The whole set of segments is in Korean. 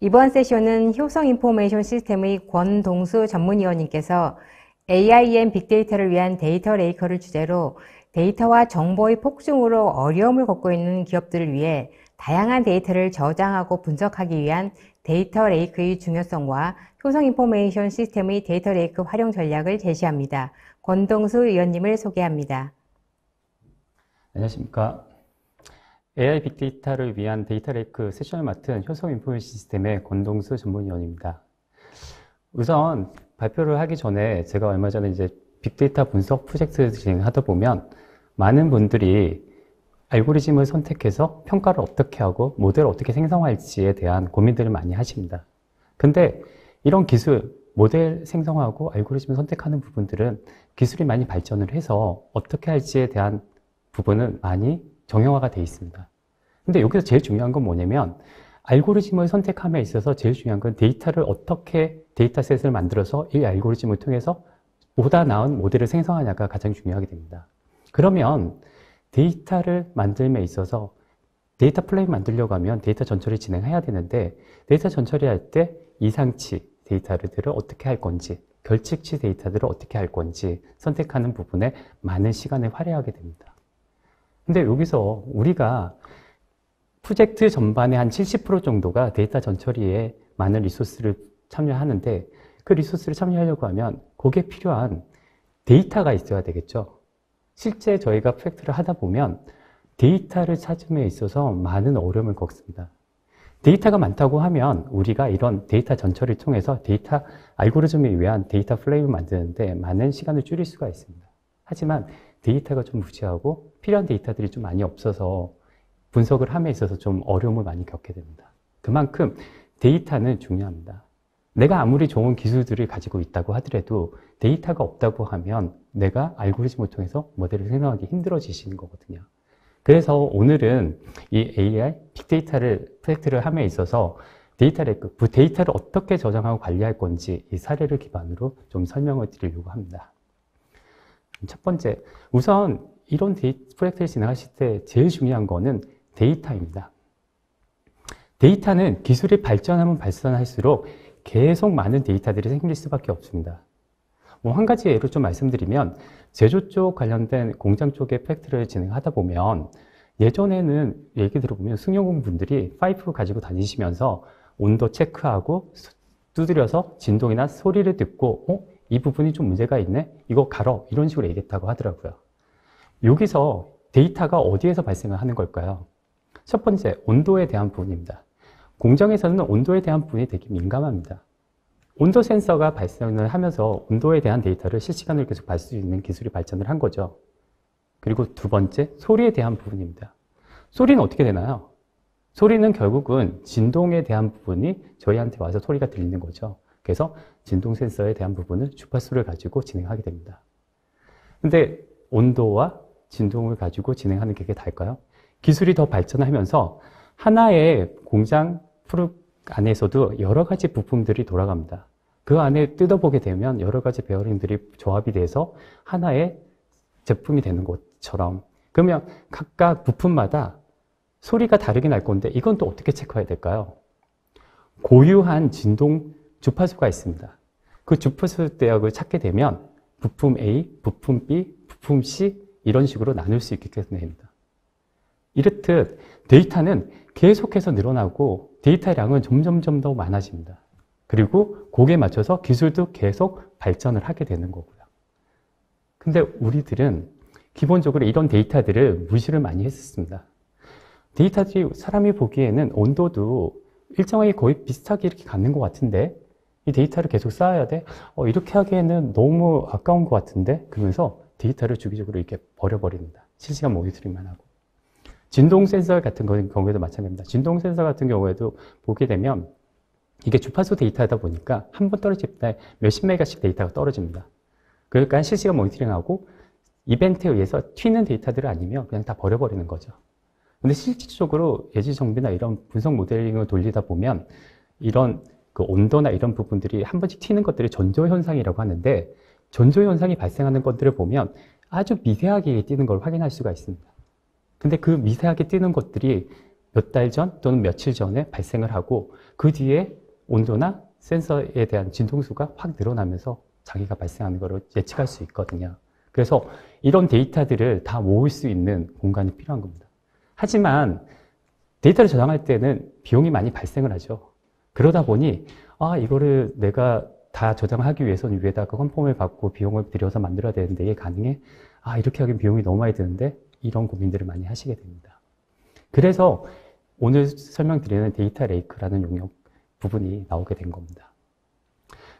이번 세션은 효성 인포메이션 시스템의 권동수 전문위원님께서 AIM 빅데이터를 위한 데이터 레이커를 주제로 데이터와 정보의 폭증으로 어려움을 겪고 있는 기업들을 위해 다양한 데이터를 저장하고 분석하기 위한 데이터 레이크의 중요성과 효성 인포메이션 시스템의 데이터 레이크 활용 전략을 제시합니다. 권동수 위원님을 소개합니다. 안녕하십니까. AI 빅데이터를 위한 데이터 레이크 세션을 맡은 효성 인포메이션 시스템의 권동수 전문위원입니다. 우선 발표를 하기 전에 제가 얼마 전에 이제 빅데이터 분석 프로젝트를 진행하다 보면 많은 분들이 알고리즘을 선택해서 평가를 어떻게 하고 모델을 어떻게 생성할지에 대한 고민들을 많이 하십니다. 근데 이런 기술, 모델 생성하고 알고리즘을 선택하는 부분들은 기술이 많이 발전을 해서 어떻게 할지에 대한 부분은 많이 정형화가 되어 있습니다. 근데 여기서 제일 중요한 건 뭐냐면 알고리즘을 선택함에 있어서 제일 중요한 건 데이터를 어떻게 데이터셋을 만들어서 이 알고리즘을 통해서 보다 나은 모델을 생성하냐가 가장 중요하게 됩니다. 그러면 데이터를 만들m에 있어서 데이터 플레임 만들려고 하면 데이터 전처리 진행해야 되는데 데이터 전처리 할 때 이상치 데이터들을 어떻게 할 건지 결칙치 데이터들을 어떻게 할 건지 선택하는 부분에 많은 시간을 할애하게 됩니다. 근데 여기서 우리가 프로젝트 전반의 한 70% 정도가 데이터 전처리에 많은 리소스를 참여하는데 그 리소스를 참여하려고 하면 거기에 필요한 데이터가 있어야 되겠죠. 실제 저희가 프로젝트를 하다 보면 데이터를 찾음에 있어서 많은 어려움을 겪습니다. 데이터가 많다고 하면 우리가 이런 데이터 전처리를 통해서 데이터 알고리즘에 위한 데이터 플레임을 만드는데 많은 시간을 줄일 수가 있습니다. 하지만 데이터가 좀 무지하고 필요한 데이터들이 좀 많이 없어서 분석을 함에 있어서 좀 어려움을 많이 겪게 됩니다. 그만큼 데이터는 중요합니다. 내가 아무리 좋은 기술들을 가지고 있다고 하더라도 데이터가 없다고 하면 내가 알고리즘을 통해서 모델을 생성하기 힘들어지시는 거거든요. 그래서 오늘은 이 AI 빅데이터를 프로젝트를 함에 있어서 데이터를 어떻게 저장하고 관리할 건지 이 사례를 기반으로 좀 설명을 드리려고 합니다. 첫 번째, 우선 이런 프로젝트를 진행하실 때 제일 중요한 거는 데이터입니다. 데이터는 기술이 발전하면 발전할수록 계속 많은 데이터들이 생길 수밖에 없습니다. 한 가지 예를 좀 말씀드리면 제조 쪽 관련된 공장 쪽의 프로젝트를 진행하다 보면 예전에는 얘기 들어보면 승용공분들이 파이프 가지고 다니시면서 온도 체크하고 두드려서 진동이나 소리를 듣고 이 부분이 좀 문제가 있네? 이거 갈어 이런 식으로 얘기했다고 하더라고요. 여기서 데이터가 어디에서 발생을 하는 걸까요? 첫 번째, 온도에 대한 부분입니다. 공장에서는 온도에 대한 부분이 되게 민감합니다. 온도 센서가 발생을 하면서 온도에 대한 데이터를 실시간으로 계속 받을 수 있는 기술이 발전을 한 거죠. 그리고 두 번째, 소리에 대한 부분입니다. 소리는 어떻게 되나요? 소리는 결국은 진동에 대한 부분이 저희한테 와서 소리가 들리는 거죠. 그래서 진동 센서에 대한 부분은 주파수를 가지고 진행하게 됩니다. 근데 온도와 진동을 가지고 진행하는 게 다일까요? 기술이 더 발전하면서 하나의 공장 안에서도 여러 가지 부품들이 돌아갑니다. 그 안에 뜯어보게 되면 여러 가지 베어링들이 조합이 돼서 하나의 제품이 되는 것처럼 그러면 각각 부품마다 소리가 다르게 날 건데 이건 또 어떻게 체크해야 될까요? 고유한 진동 주파수가 있습니다. 그 주파수 대역을 찾게 되면 부품 A, 부품 B, 부품 C 이런 식으로 나눌 수 있게 됩니다. 이렇듯 데이터는 계속해서 늘어나고 데이터의 양은 점점 더 많아집니다. 그리고 거기에 맞춰서 기술도 계속 발전을 하게 되는 거고요. 근데 우리들은 기본적으로 이런 데이터들을 무시를 많이 했었습니다. 데이터들이 사람이 보기에는 온도도 일정하게 거의 비슷하게 이렇게 갖는 것 같은데 이 데이터를 계속 쌓아야 돼? 이렇게 하기에는 너무 아까운 것 같은데? 그러면서 데이터를 주기적으로 이렇게 버려버립니다. 실시간 모니터링만 하고. 진동 센서 같은 경우에도 마찬가지입니다. 진동 센서 같은 경우에도 보게 되면 이게 주파수 데이터다 보니까 한 번 떨어질 때 몇십 메가씩 데이터가 떨어집니다. 그러니까 실시간 모니터링하고 이벤트에 의해서 튀는 데이터들을 아니면 그냥 다 버려버리는 거죠. 근데 실질적으로 예지 정비나 이런 분석 모델링을 돌리다 보면 이런 그 온도나 이런 부분들이 한 번씩 튀는 것들이 전조현상이라고 하는데 전조현상이 발생하는 것들을 보면 아주 미세하게 뛰는 걸 확인할 수가 있습니다. 근데 그 미세하게 뛰는 것들이 몇 달 전 또는 며칠 전에 발생을 하고 그 뒤에 온도나 센서에 대한 진동수가 확 늘어나면서 장애가 발생하는 것을 예측할 수 있거든요. 그래서 이런 데이터들을 다 모을 수 있는 공간이 필요한 겁니다. 하지만 데이터를 저장할 때는 비용이 많이 발생을 하죠. 그러다 보니 이거를 내가 다 저장하기 위해서는 위에다가 컨펌을 받고 비용을 들여서 만들어야 되는데 이게 가능해? 이렇게 하긴 비용이 너무 많이 드는데 이런 고민들을 많이 하시게 됩니다. 그래서 오늘 설명드리는 데이터 레이크라는 용역 부분이 나오게 된 겁니다.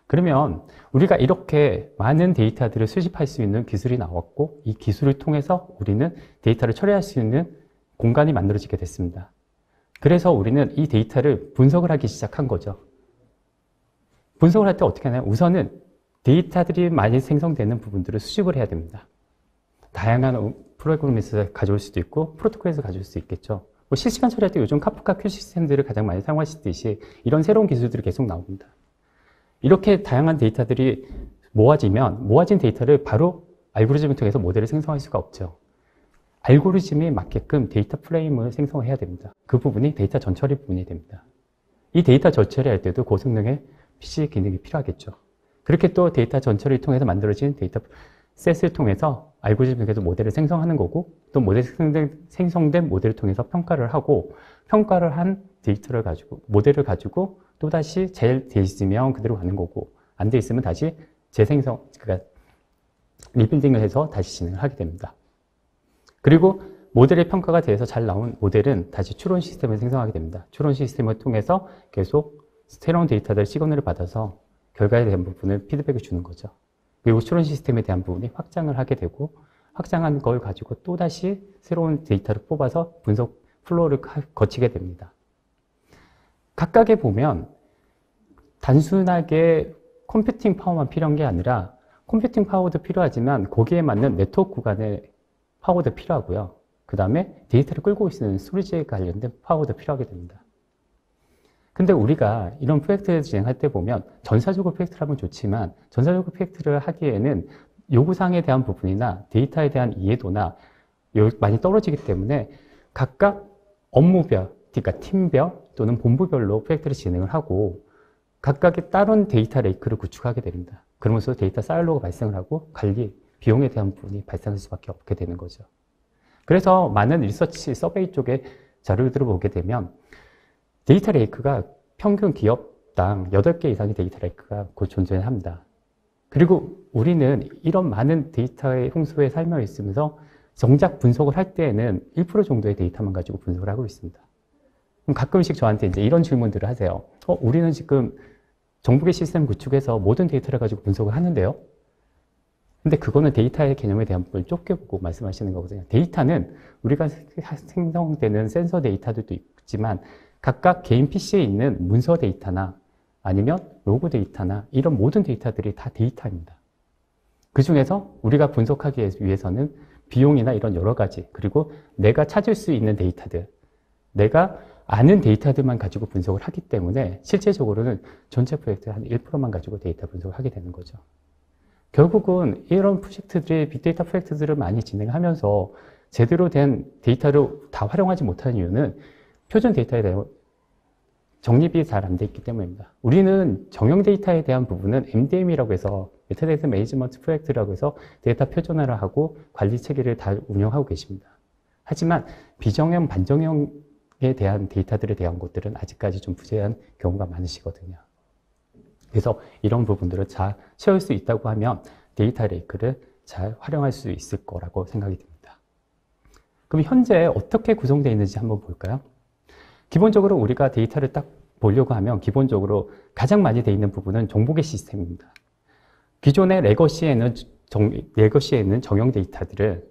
그러면 우리가 이렇게 많은 데이터들을 수집할 수 있는 기술이 나왔고 이 기술을 통해서 우리는 데이터를 처리할 수 있는 공간이 만들어지게 됐습니다. 그래서 우리는 이 데이터를 분석을 하기 시작한 거죠. 분석을 할 때 어떻게 하나요? 우선은 데이터들이 많이 생성되는 부분들을 수집을 해야 됩니다. 다양한 프로그램에서 가져올 수도 있고 프로토콜에서 가져올 수 있겠죠. 실시간 처리할 때 요즘 카프카 큐 시스템들을 가장 많이 사용하시듯이 이런 새로운 기술들이 계속 나옵니다. 이렇게 다양한 데이터들이 모아진 데이터를 바로 알고리즘을 통해서 모델을 생성할 수가 없죠. 알고리즘에 맞게끔 데이터 프레임을 생성해야 됩니다. 그 부분이 데이터 전처리 부분이 됩니다. 이 데이터 전처리할 때도 고성능의 PC 기능이 필요하겠죠. 그렇게 또 데이터 전처리를 통해서 만들어진 데이터 셋을 통해서 알고리즘에서 모델을 생성하는 거고 또 생성된 모델을 통해서 평가를 하고 평가를 한 데이터를 가지고 모델을 가지고 또다시 잘 돼 있으면 그대로 가는 거고 안 돼 있으면 다시 재생성, 그러니까 리빌딩을 해서 다시 진행을 하게 됩니다. 그리고 모델의 평가가 돼서 잘 나온 모델은 다시 추론 시스템을 생성하게 됩니다. 추론 시스템을 통해서 계속 새로운 데이터들 시그널을 받아서 결과에 대한 부분을 피드백을 주는 거죠. 그리고 추론 시스템에 대한 부분이 확장을 하게 되고 확장한 걸 가지고 또다시 새로운 데이터를 뽑아서 분석 플로우를 거치게 됩니다. 각각에 보면 단순하게 컴퓨팅 파워만 필요한 게 아니라 컴퓨팅 파워도 필요하지만 거기에 맞는 네트워크 구간의 파워도 필요하고요. 그 다음에 데이터를 끌고 있는 스토리지에 관련된 파워도 필요하게 됩니다. 근데 우리가 이런 프로젝트를 진행할 때 보면 전사적으로 프로젝트를 하면 좋지만 전사적으로 프로젝트를 하기에는 요구사항에 대한 부분이나 데이터에 대한 이해도나 많이 떨어지기 때문에 각각 업무별, 그러니까 팀별 또는 본부별로 프로젝트를 진행을 하고 각각의 다른 데이터 레이크를 구축하게 됩니다. 그러면서 데이터 사일로가 발생을 하고 관리, 비용에 대한 부분이 발생할 수밖에 없게 되는 거죠. 그래서 많은 리서치 서베이 쪽의 자료들을 보게 되면 데이터 레이크가 평균 기업당 8개 이상의 데이터 레이크가 곧 존재합니다. 그리고 우리는 이런 많은 데이터의 홍수에 살며 있으면서 정작 분석을 할 때에는 1% 정도의 데이터만 가지고 분석을 하고 있습니다. 그럼 가끔씩 저한테 이제 이런 질문들을 하세요. 우리는 지금 정보계 시스템 구축해서 모든 데이터를 가지고 분석을 하는데요. 근데 그거는 데이터의 개념에 대한 부분을 좁게 보고 말씀하시는 거거든요. 데이터는 우리가 생성되는 센서 데이터들도 있지만 각각 개인 PC에 있는 문서 데이터나 아니면 로그 데이터나 이런 모든 데이터들이 다 데이터입니다. 그 중에서 우리가 분석하기 위해서는 비용이나 이런 여러 가지 그리고 내가 찾을 수 있는 데이터들 내가 아는 데이터들만 가지고 분석을 하기 때문에 실제적으로는 전체 프로젝트의 한 1%만 가지고 데이터 분석을 하게 되는 거죠. 결국은 이런 프로젝트들이 빅데이터 프로젝트들을 많이 진행하면서 제대로 된 데이터를 다 활용하지 못하는 이유는 표준 데이터에 대한 정립이 잘 안 돼 있기 때문입니다. 우리는 정형 데이터에 대한 부분은 MDM이라고 해서 메타데이터 매니지먼트 프로젝트라고 해서 데이터 표준화를 하고 관리 체계를 다 운영하고 계십니다. 하지만 비정형, 반정형에 대한 데이터들에 대한 것들은 아직까지 좀 부재한 경우가 많으시거든요. 그래서 이런 부분들을 잘 채울 수 있다고 하면 데이터 레이크를 잘 활용할 수 있을 거라고 생각이 듭니다. 그럼 현재 어떻게 구성되어 있는지 한번 볼까요? 기본적으로 우리가 데이터를 딱 보려고 하면 기본적으로 가장 많이 되어 있는 부분은 정보계 시스템입니다. 기존의 레거시에는 정형 데이터들을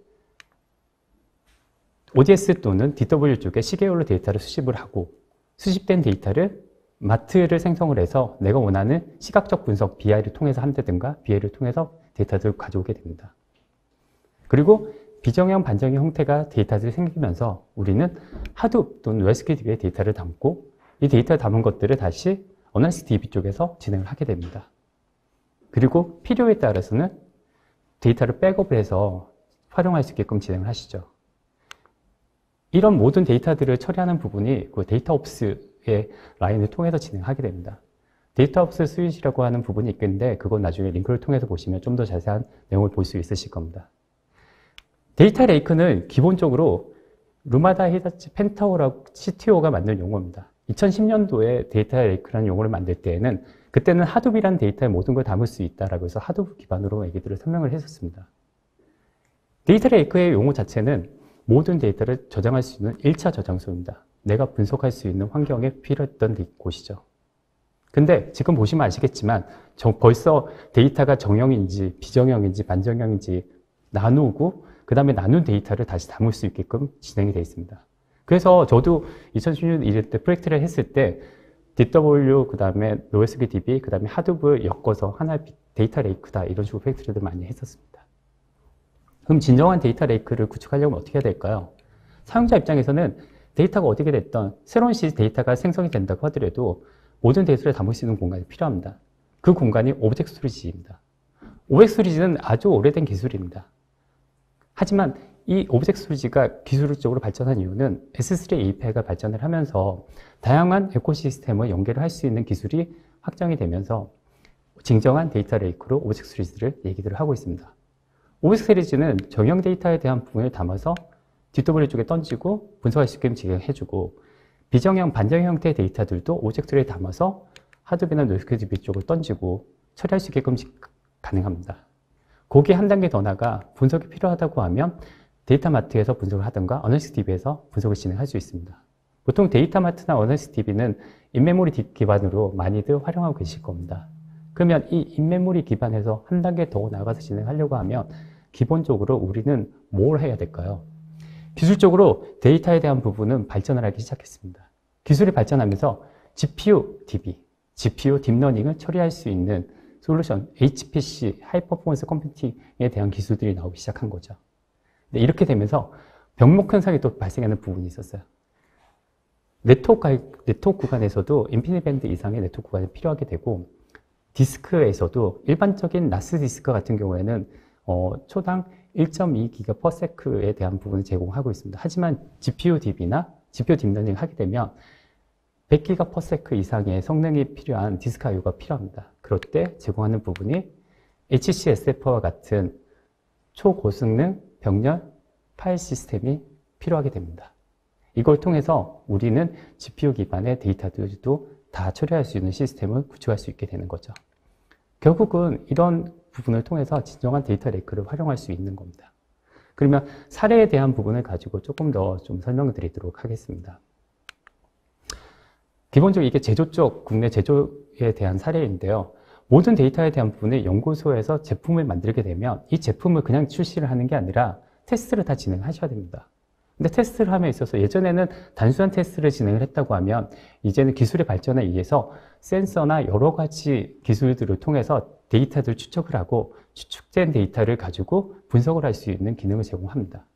ODS 또는 DW 쪽에 시계열로 데이터를 수집을 하고 수집된 데이터를 마트를 생성을 해서 내가 원하는 시각적 분석 BI를 통해서 한다든가 BA를 통해서 데이터들을 가져오게 됩니다. 그리고 비정형, 반정형 형태가 데이터들이 생기면서 우리는 하둡 또는 NoSQL의 데이터를 담고 이 데이터를 담은 것들을 다시 어널리스트 DB 쪽에서 진행을 하게 됩니다. 그리고 필요에 따라서는 데이터를 백업을 해서 활용할 수 있게끔 진행을 하시죠. 이런 모든 데이터들을 처리하는 부분이 그 데이터옵스의 라인을 통해서 진행하게 됩니다. 데이터옵스 스위치라고 하는 부분이 있겠는데 그건 나중에 링크를 통해서 보시면 좀 더 자세한 내용을 볼 수 있으실 겁니다. 데이터 레이크는 기본적으로 루마다 히다치 펜타오라고 CTO가 만든 용어입니다. 2010년도에 데이터 레이크라는 용어를 만들 때에는 그때는 하둡이라는 데이터에 모든 걸 담을 수 있다라고 해서 하둡 기반으로 얘기들을 설명을 했었습니다. 데이터 레이크의 용어 자체는 모든 데이터를 저장할 수 있는 1차 저장소입니다. 내가 분석할 수 있는 환경에 필요했던 곳이죠. 근데 지금 보시면 아시겠지만 벌써 데이터가 정형인지 비정형인지 반정형인지 나누고 그 다음에 나눈 데이터를 다시 담을 수 있게끔 진행이 되어 있습니다. 그래서 저도 2016년 이럴 때 프로젝트를 했을 때 DW, 그 다음에 NoSQDB, 그 다음에 하둡을 엮어서 하나의 데이터 레이크다 이런 식으로 프로젝트를 많이 했었습니다. 그럼 진정한 데이터 레이크를 구축하려면 어떻게 해야 될까요? 사용자 입장에서는 데이터가 어떻게 됐던 새로운 데이터가 생성이 된다고 하더라도 모든 데이터를 담을 수 있는 공간이 필요합니다. 그 공간이 오브젝트 스토리지입니다. 오브젝트 스토리지는 아주 오래된 기술입니다. 하지만 이 오브젝트 스토리지가 기술적으로 발전한 이유는 S3 API가 발전을 하면서 다양한 에코시스템을 연결을 할 수 있는 기술이 확정이 되면서 진정한 데이터 레이크로 오브젝트 스토리지를 얘기를 하고 있습니다. 오브젝트 스토리지는 정형 데이터에 대한 부분을 담아서 DW 쪽에 던지고 분석할 수 있게 진행해주고 비정형, 반정형 형태의 데이터들도 오브젝트를 담아서 하둡이나 NoSQDB 쪽을 던지고 처리할 수 있게끔 가능합니다. 거기에 한 단계 더 나가 분석이 필요하다고 하면 데이터마트에서 분석을 하든가 NoSQDB에서 분석을 진행할 수 있습니다. 보통 데이터마트나 NoSQDB는 인메모리 기반으로 많이들 활용하고 계실 겁니다. 그러면 이 인메모리 기반에서 한 단계 더 나가서 진행하려고 하면 기본적으로 우리는 뭘 해야 될까요? 기술적으로 데이터에 대한 부분은 발전을 하기 시작했습니다. 기술이 발전하면서 GPU DB, GPU 딥러닝을 처리할 수 있는 솔루션, HPC, 하이 퍼포먼스 컴퓨팅에 대한 기술들이 나오기 시작한 거죠. 근데 이렇게 되면서 병목 현상이 또 발생하는 부분이 있었어요. 네트워크 구간에서도 인피니트 밴드 이상의 네트워크 구간이 필요하게 되고 디스크에서도 일반적인 나스 디스크 같은 경우에는 초당 1.2GPs에 대한 부분을 제공하고 있습니다. 하지만 GPU DB나 GPU 딥러닝을 하게 되면 100GPs 이상의 성능이 필요한 디스크 IO가 필요합니다. 그럴 때 제공하는 부분이 HCSF와 같은 초고성능 병렬 파일 시스템이 필요하게 됩니다. 이걸 통해서 우리는 GPU 기반의 데이터들도 다 처리할 수 있는 시스템을 구축할 수 있게 되는 거죠. 결국은 이런 부분을 통해서 진정한 데이터 레이크를 활용할 수 있는 겁니다. 그러면 사례에 대한 부분을 가지고 조금 더 좀 설명을 드리도록 하겠습니다. 기본적으로 이게 제조 쪽, 국내 제조에 대한 사례인데요. 모든 데이터에 대한 부분을 연구소에서 제품을 만들게 되면 이 제품을 그냥 출시를 하는 게 아니라 테스트를 다 진행하셔야 됩니다. 근데 테스트를 함에 있어서 예전에는 단순한 테스트를 진행을 했다고 하면 이제는 기술의 발전에 의해서 센서나 여러 가지 기술들을 통해서 데이터를 추적을 하고 추측된 데이터를 가지고 분석을 할 수 있는 기능을 제공합니다.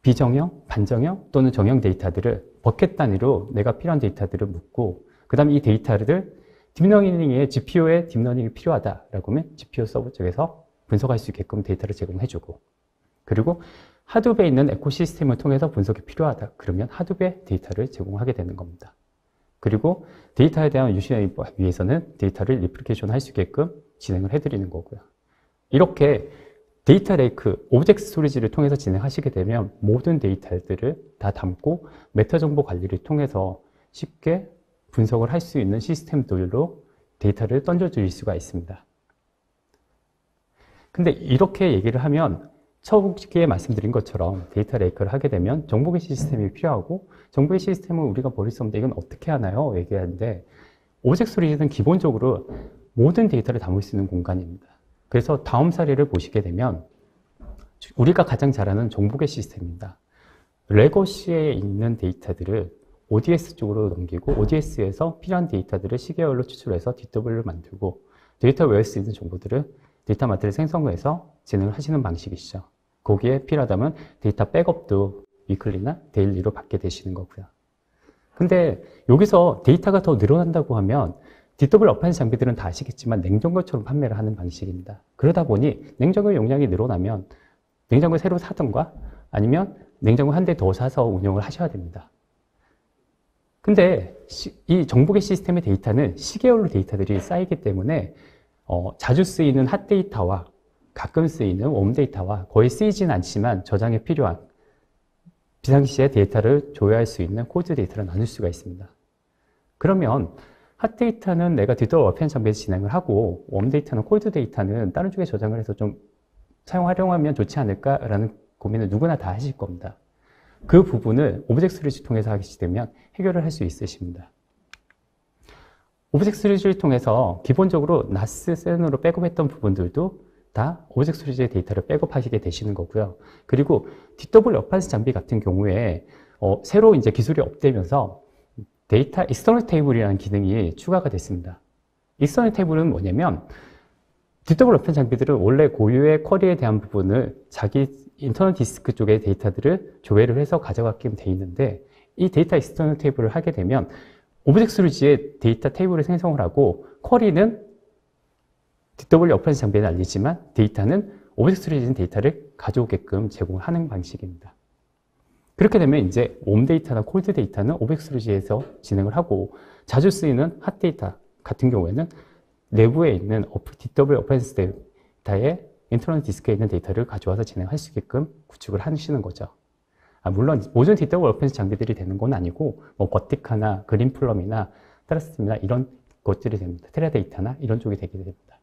비정형, 반정형 또는 정형 데이터들을 버켓 단위로 내가 필요한 데이터들을 묻고 그 다음에 이 데이터를 딥러닝에 GPU에 딥러닝이 필요하다라고 하면 GPU 서버 쪽에서 분석할 수 있게끔 데이터를 제공해주고 그리고 하둡에 있는 에코시스템을 통해서 분석이 필요하다. 그러면 하둡의 데이터를 제공하게 되는 겁니다. 그리고 데이터에 대한 유심을 위해서는 데이터를 리플리케이션 할 수 있게끔 진행을 해드리는 거고요. 이렇게 데이터 레이크, 오브젝트 스토리지를 통해서 진행하시게 되면 모든 데이터들을 다 담고 메타 정보 관리를 통해서 쉽게 분석을 할 수 있는 시스템들로 데이터를 던져드릴 수가 있습니다. 근데 이렇게 얘기를 하면 초기에 말씀드린 것처럼 데이터 레이크를 하게 되면 정보계 시스템이 필요하고 정보계 시스템을 우리가 버릴 수 없는데 이건 어떻게 하나요? 얘기하는데 오브젝트 스토리지는 기본적으로 모든 데이터를 담을 수 있는 공간입니다. 그래서 다음 사례를 보시게 되면 우리가 가장 잘 아는 정보계 시스템입니다. 레거시에 있는 데이터들을 ODS 쪽으로 넘기고 ODS에서 필요한 데이터들을 시계열로 추출해서 DW를 만들고 데이터 웨어스에 있는 정보들을 데이터 마트를 생성해서 진행을 하시는 방식이시죠. 거기에 필요하다면 데이터 백업도 위클리나 데일리로 받게 되시는 거고요. 근데 여기서 데이터가 더 늘어난다고 하면 DW 어파인스 장비들은 다 아시겠지만 냉장고처럼 판매를 하는 방식입니다. 그러다 보니 냉장고 용량이 늘어나면 냉장고를 새로 사든가 아니면 냉장고 한 대 더 사서 운영을 하셔야 됩니다. 근데 이 정보계 시스템의 데이터는 시계열로 데이터들이 쌓이기 때문에 자주 쓰이는 핫데이터와 가끔 쓰이는 웜데이터와 거의 쓰이진 않지만 저장에 필요한 비상시에 데이터를 조회할 수 있는 코드 데이터를 나눌 수가 있습니다. 그러면 핫데이터는 내가 디지털 워펜 장비에서 진행을 하고 웜데이터는 콜드 데이터는 다른 쪽에 저장을 해서 좀 활용하면 좋지 않을까라는 고민을 누구나 다 하실 겁니다. 그 부분을 오브젝트 스토리지 통해서 하시게 되면 해결을 할 수 있으십니다. 오브젝트 스토리지를 통해서 기본적으로 NAS, 셀으로 백업했던 부분들도 다 오브젝트 스토리지의 데이터를 백업하시게 되시는 거고요. 그리고 DW 어판스 장비 같은 경우에 새로 이제 기술이 업되면서 데이터 익스터널 테이블이라는 기능이 추가가 됐습니다. 익스터널 테이블은 뭐냐면 DW 어판스 장비들은 원래 고유의 쿼리에 대한 부분을 자기 인터널 디스크 쪽의 데이터들을 조회를 해서 가져가게 돼 있는데 이 데이터 익스터널 테이블을 하게 되면 오브젝트 스토리지의 데이터 테이블을 생성을 하고 쿼리는 DW 어펜스 장비에 알리지만 데이터는 오브젝트 스토리지 데이터를 가져오게끔 제공하는 방식입니다. 그렇게 되면 이제 웜 데이터나 콜드 데이터는 오브젝트 스토리지에서 진행을 하고 자주 쓰이는 핫 데이터 같은 경우에는 내부에 있는 DW 어펜스 데이터의 인터널 디스크에 있는 데이터를 가져와서 진행할 수 있게끔 구축을 하시는 거죠. 물론 모든 DW 어펜스 장비들이 되는 건 아니고 뭐 버티카나 그린플럼이나 트러스트나 이런 것들이 됩니다. 테라데이터나 이런 쪽이 되게 됩니다.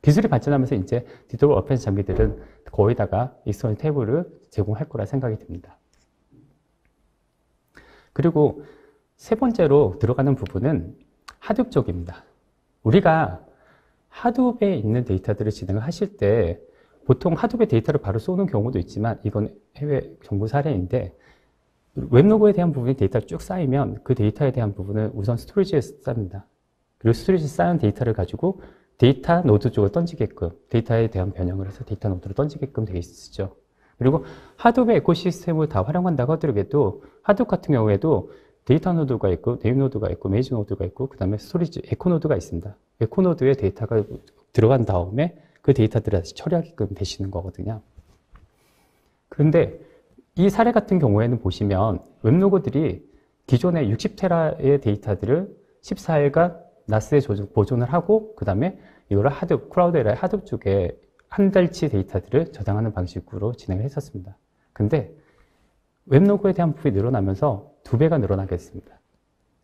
기술이 발전하면서 이제 DW 어펜스 장비들은 거의 다가 익스터널 테이블을 제공할 거라 생각이 듭니다. 그리고 세 번째로 들어가는 부분은 하둡 쪽입니다. 우리가 하둡에 있는 데이터들을 진행을 하실 때 보통 하둡의 데이터를 바로 쏘는 경우도 있지만 이건 해외 정부 사례인데 웹로그에 대한 부분이 데이터가 쭉 쌓이면 그 데이터에 대한 부분을 우선 스토리지에 쌉니다. 그리고 스토리지에 쌓은 데이터를 가지고 데이터 노드 쪽으로 던지게끔 데이터에 대한 변형을 해서 데이터 노드로 던지게끔 되어 있죠. 그리고 하둡의 에코시스템을 다 활용한다고 하더라도 하둡 같은 경우에도 데이터 노드가 있고 네임 노드가 있고 메이저 노드가 있고 그 다음에 스토리지 에코 노드가 있습니다. 에코 노드에 데이터가 들어간 다음에 그 데이터들을 다시 처리하게끔 되시는 거거든요. 그런데 이 사례 같은 경우에는 보시면 웹로그들이 기존의 60테라의 데이터들을 14일간 나스에 보존을 하고 그 다음에 이거를 하둡, 클라우드에라의 하둡 쪽에 한 달치 데이터들을 저장하는 방식으로 진행을 했었습니다. 근데 웹로그에 대한 부분이 늘어나면서 2배가 늘어나게 됐습니다.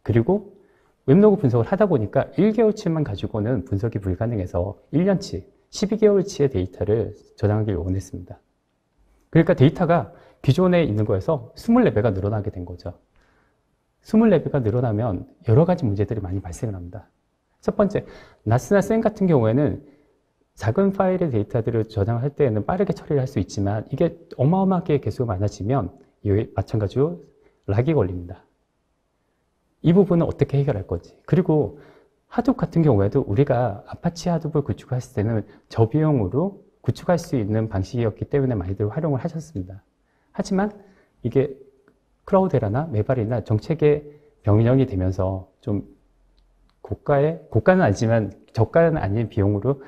그리고 웹로그 분석을 하다 보니까 1개월치만 가지고는 분석이 불가능해서 1년치, 12개월치의 데이터를 저장하길 원했습니다. 그러니까 데이터가 기존에 있는 거에서 24배가 늘어나게 된 거죠. 24배가 늘어나면 여러 가지 문제들이 많이 발생을 합니다. 첫 번째, 나스나 센 같은 경우에는 작은 파일의 데이터들을 저장할 때에는 빠르게 처리를 할 수 있지만 이게 어마어마하게 개수가 많아지면 마찬가지로 락이 걸립니다. 이 부분은 어떻게 해결할 건지. 그리고 하둡 같은 경우에도 우리가 아파치 하둡을 구축했을 때는 저비용으로 구축할 수 있는 방식이었기 때문에 많이들 활용을 하셨습니다. 하지만 이게 클라우데라나 메발이나 정책의 병영이 되면서 좀 고가는 아니지만 저가는 아닌 비용으로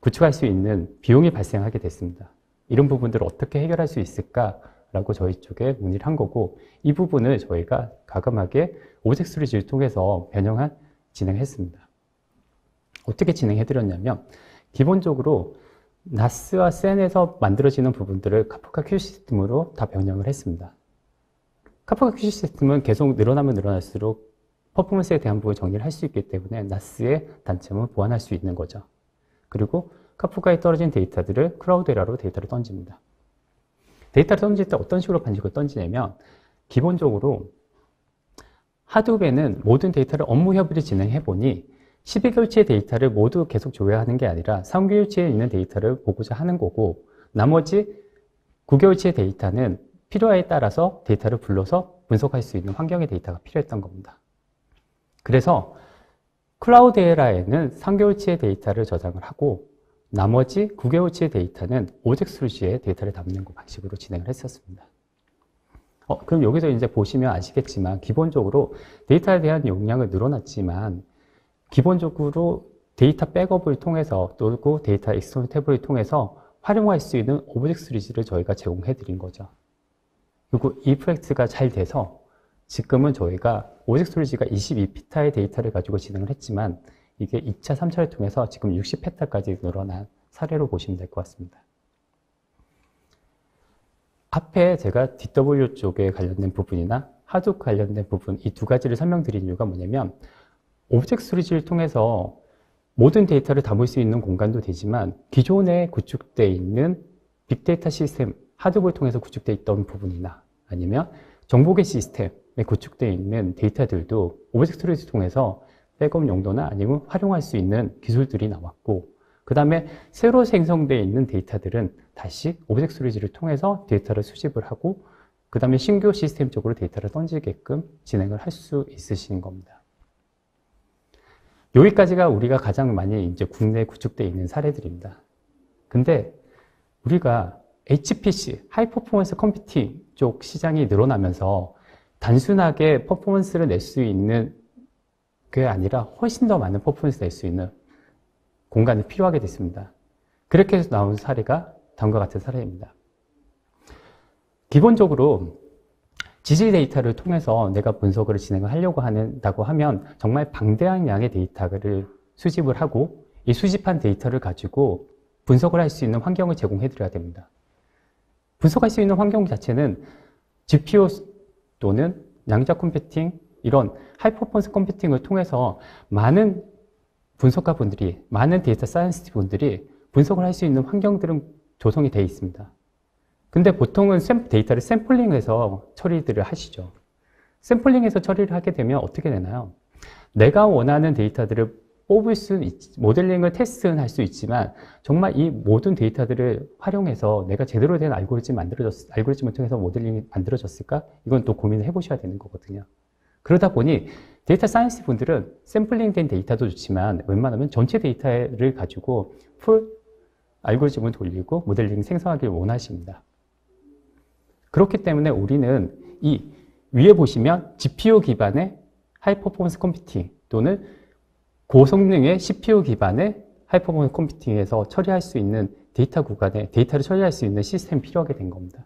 구축할 수 있는 비용이 발생하게 됐습니다. 이런 부분들을 어떻게 해결할 수 있을까라고 저희 쪽에 문의를 한 거고 이 부분을 저희가 과감하게 오브젝트 스토리지를 통해서 변형한 진행했습니다. 어떻게 진행해드렸냐면 기본적으로 나스와 센에서 만들어지는 부분들을 카프카 큐 시스템으로 다 변형을 했습니다. 카프카 큐 시스템은 계속 늘어나면 늘어날수록 퍼포먼스에 대한 부분을 정리를 할 수 있기 때문에 나스의 단점을 보완할 수 있는 거죠. 그리고 카프카에 떨어진 데이터들을 클라우드에라로 데이터를 던집니다. 데이터를 던질 때 어떤 식으로 방식을 던지냐면 기본적으로 하둡에는 모든 데이터를 업무 협의를 진행해 보니 12개월치의 데이터를 모두 계속 조회하는 게 아니라 3개월치에 있는 데이터를 보고자 하는 거고 나머지 9개월치의 데이터는 필요에 따라서 데이터를 불러서 분석할 수 있는 환경의 데이터가 필요했던 겁니다. 그래서 클라우드에라에는 3개월치의 데이터를 저장을 하고 나머지 9개월치의 데이터는 오브젝트 스토리지에 데이터를 담는 방식으로 진행을 했었습니다. 그럼 여기서 이제 보시면 아시겠지만 기본적으로 데이터에 대한 용량은 늘어났지만 기본적으로 데이터 백업을 통해서 또 데이터 익스터널 탭을 통해서 활용할 수 있는 오브젝트 스토리지를 저희가 제공해 드린 거죠. 그리고 이 프로젝트가 잘 돼서 지금은 저희가 오브젝트 스토리지가 22피타의 데이터를 가지고 진행을 했지만 이게 2차, 3차를 통해서 지금 60페타까지 늘어난 사례로 보시면 될 것 같습니다. 앞에 제가 DW 쪽에 관련된 부분이나 하둡 관련된 부분 이 두 가지를 설명드린 이유가 뭐냐면 오브젝트 스토리지를 통해서 모든 데이터를 담을 수 있는 공간도 되지만 기존에 구축되어 있는 빅데이터 시스템 하둡을 통해서 구축되어 있던 부분이나 아니면 정보계 시스템에 구축되어 있는 데이터들도 오브젝트 스토리지를 통해서 백업 용도나 아니면 활용할 수 있는 기술들이 나왔고 그 다음에 새로 생성되어 있는 데이터들은 다시 오브젝트 스토리지를 통해서 데이터를 수집을 하고 그 다음에 신규 시스템 쪽으로 데이터를 던지게끔 진행을 할 수 있으신 겁니다. 여기까지가 우리가 가장 많이 이제 국내에 구축되어 있는 사례들입니다. 근데 우리가 HPC, 하이 퍼포먼스 컴퓨팅 쪽 시장이 늘어나면서 단순하게 퍼포먼스를 낼 수 있는 게 아니라 훨씬 더 많은 퍼포먼스를 낼 수 있는 공간이 필요하게 됐습니다. 그렇게 해서 나온 사례가 다음과 같은 사례입니다. 기본적으로 지질 데이터를 통해서 내가 분석을 진행을 하려고 한다고 하면 정말 방대한 양의 데이터를 수집을 하고 이 수집한 데이터를 가지고 분석을 할 수 있는 환경을 제공해 드려야 됩니다. 분석할 수 있는 환경 자체는 GPU 또는 양자 컴퓨팅 이런 하이 퍼포먼스 컴퓨팅을 통해서 많은 분석가 분들이 많은 데이터 사이언티스트 분들이 분석을 할 수 있는 환경들은 조성이 되어 있습니다. 근데 보통은 데이터를 샘플링해서 처리들을 하시죠. 샘플링해서 처리를 하게 되면 어떻게 되나요? 내가 원하는 데이터들을 뽑을 수는 모델링을 테스트는 할 수 있지만 정말 이 모든 데이터들을 활용해서 내가 제대로 된 알고리즘을 통해서 모델링이 만들어졌을까? 이건 또 고민을 해보셔야 되는 거거든요. 그러다 보니 데이터 사이언스 분들은 샘플링된 데이터도 좋지만 웬만하면 전체 데이터를 가지고 풀 알고리즘을 돌리고 모델링 생성하기를 원하십니다. 그렇기 때문에 우리는 이 위에 보시면 GPU 기반의 하이 퍼포먼스 컴퓨팅 또는 고성능의 CPU 기반의 하이 퍼포먼스 컴퓨팅에서 처리할 수 있는 데이터 구간에 데이터를 처리할 수 있는 시스템이 필요하게 된 겁니다.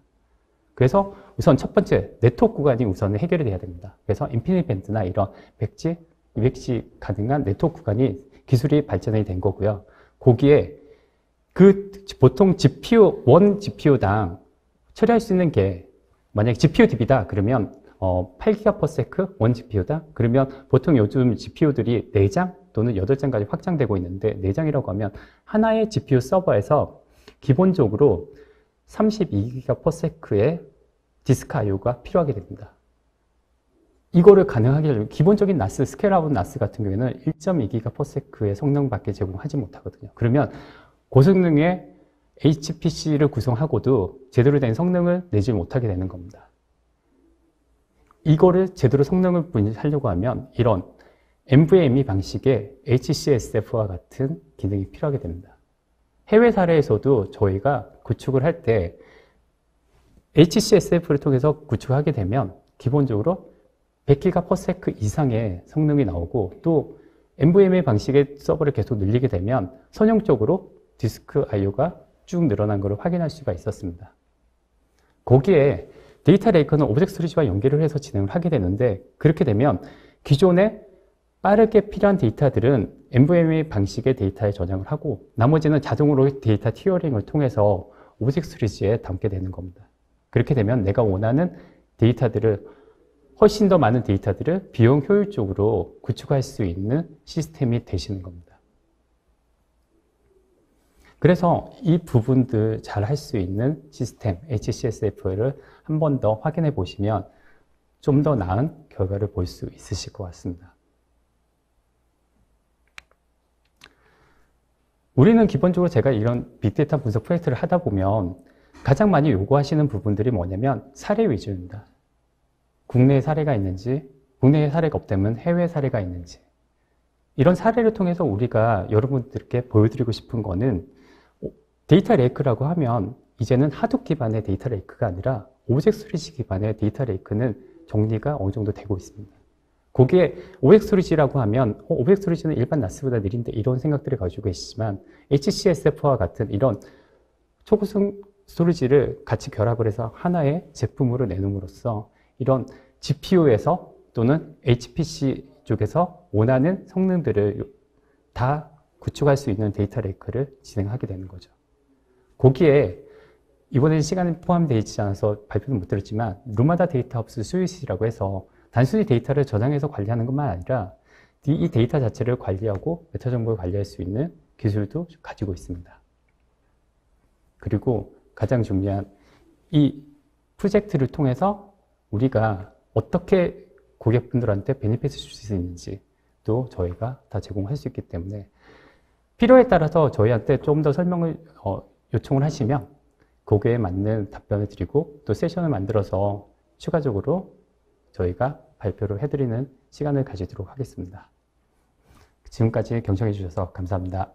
그래서 우선 첫 번째 네트워크 구간이 우선 해결이 돼야 됩니다. 그래서 인피니트 밴드나 이런 100G, 200G 가능한 네트워크 구간이 기술이 발전이 된 거고요. 거기에 보통 원 GPU당 처리할 수 있는 게 만약에 GPU DB다 그러면 8GB/s 원 GPU다 그러면 보통 요즘 GPU들이 4장 또는 8장까지 확장되고 있는데 4장이라고 하면 하나의 GPU 서버에서 기본적으로 32GB/s의 디스크 IO가 필요하게 됩니다. 이거를 가능하게 하려면 기본적인 NAS, 스케일아웃 NAS 같은 경우에는 1.2GB/s의 성능밖에 제공하지 못하거든요. 그러면 고성능의 HPC를 구성하고도 제대로 된 성능을 내지 못하게 되는 겁니다. 이거를 제대로 성능을 하려고 하면 이런 NVMe 방식의 HCSF와 같은 기능이 필요하게 됩니다. 해외 사례에서도 저희가 구축을 할 때 HCSF를 통해서 구축하게 되면 기본적으로 100GB/s 이상의 성능이 나오고 또 NVMe 방식의 서버를 계속 늘리게 되면 선형적으로 디스크 IO가 쭉 늘어난 것을 확인할 수가 있었습니다. 거기에 데이터 레이커는 오브젝트 스토리지와 연결을 해서 진행을 하게 되는데 그렇게 되면 기존에 빠르게 필요한 데이터들은 NVMe 방식의 데이터에 저장을 하고 나머지는 자동으로 데이터 티어링을 통해서 오브젝트 스토리지에 담게 되는 겁니다. 그렇게 되면 내가 원하는 데이터들을 훨씬 더 많은 데이터들을 비용 효율적으로 구축할 수 있는 시스템이 되시는 겁니다. 그래서 이 부분들 잘 할 수 있는 시스템 HCSF를 한 번 더 확인해 보시면 좀 더 나은 결과를 볼 수 있으실 것 같습니다. 우리는 기본적으로 제가 이런 빅데이터 분석 프로젝트를 하다 보면 가장 많이 요구하시는 부분들이 뭐냐면 사례 위주입니다. 국내에 사례가 있는지, 국내에 사례가 없다면 해외 사례가 있는지 이런 사례를 통해서 우리가 여러분들께 보여드리고 싶은 거는 데이터 레이크라고 하면 이제는 하둡 기반의 데이터 레이크가 아니라 오브젝트 스토리지 기반의 데이터 레이크는 정리가 어느 정도 되고 있습니다. 거기에 오브젝트 스토리지라고 하면 오브젝트 스토리지는 일반 NAS보다 느린데 이런 생각들을 가지고 계시지만 HCSF와 같은 이런 초고속 스토리지를 같이 결합을 해서 하나의 제품으로 내놓음으로써 이런 GPU에서 또는 HPC 쪽에서 원하는 성능들을 다 구축할 수 있는 데이터 레이크를 진행하게 되는 거죠. 거기에 이번에 시간이 포함되어 있지 않아서 발표는 못 드렸지만 루마다 데이터 합스 스위치라고 해서 단순히 데이터를 저장해서 관리하는 것만 아니라 이 데이터 자체를 관리하고 메타 정보를 관리할 수 있는 기술도 가지고 있습니다. 그리고 가장 중요한 이 프로젝트를 통해서 우리가 어떻게 고객분들한테 베니핏을 줄 수 있는지 또 저희가 다 제공할 수 있기 때문에 필요에 따라서 저희한테 조금 더 설명을 요청을 하시면 거기에 맞는 답변을 드리고 또 세션을 만들어서 추가적으로 저희가 발표를 해드리는 시간을 가지도록 하겠습니다. 지금까지 경청해 주셔서 감사합니다.